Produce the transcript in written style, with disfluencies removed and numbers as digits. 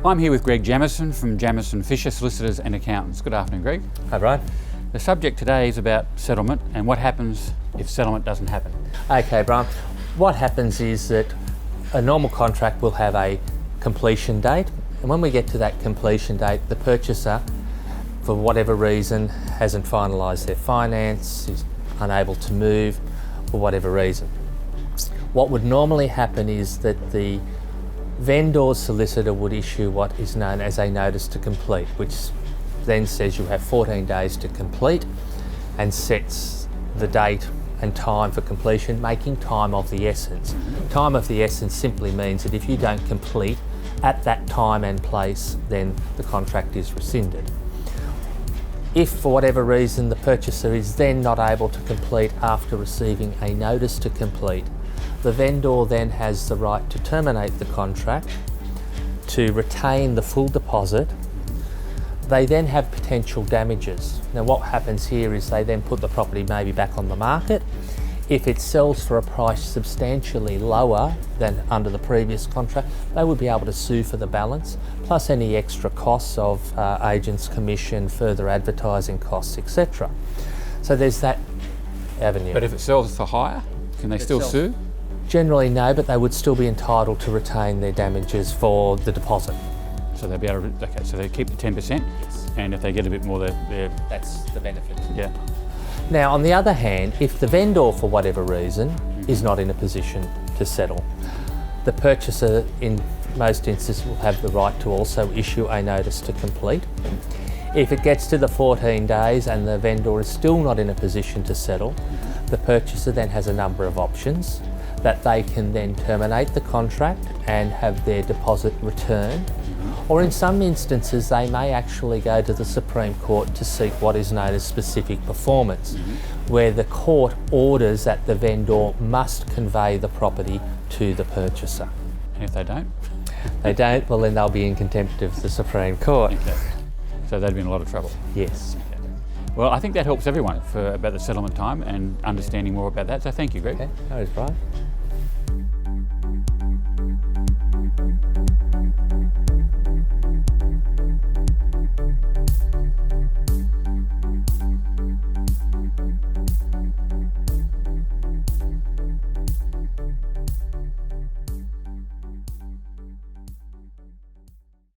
I'm here with Greg Jemmeson from Jemmeson Fisher Solicitors and Accountants. Good afternoon, Greg. Hi, Brian. The subject today is about settlement and what happens if settlement doesn't happen. Okay, Brian. What happens is that a normal contract will have a completion date, and when we get to that completion date, the purchaser, for whatever reason, hasn't finalised their finance, is unable to move for whatever reason. What would normally happen is that the vendor's solicitor would issue what is known as a notice to complete, which then says you have 14 days to complete and sets the date and time for completion, making time of the essence. Time of the essence simply means that if you don't complete at that time and place, then the contract is rescinded. If for whatever reason the purchaser is then not able to complete after receiving a notice to complete, the vendor then has the right to terminate the contract, to retain the full deposit. They then have potential damages. Now what happens here is they then put the property maybe back on the market. If it sells for a price substantially lower than under the previous contract, they would be able to sue for the balance, plus any extra costs of agents' commission, further advertising costs, etc. So there's that avenue. But if it sells for higher, can they still sue? Generally no, but they would still be entitled to retain their damages for the deposit. So they'll be able to, okay, so they keep the 10%, Yes. and if they get a bit more, That's the benefit. yeah. Now, on the other hand, if the vendor, for whatever reason, is not in a position to settle, the purchaser, in most instances, will have the right to also issue a notice to complete. If it gets to the 14 days and the vendor is still not in a position to settle, the purchaser then has a number of options that they can then terminate the contract and have their deposit returned. Or in some instances, they may actually go to the Supreme Court to seek what is known as specific performance, where the court orders that the vendor must convey the property to the purchaser. And if they don't? They don't, well then they'll be in contempt of the Supreme Court. Okay. So they'd be in a lot of trouble. Yes. Well, I think that helps everyone about the settlement time and understanding more about that. So thank you, Greg. Okay, no worries, Brian.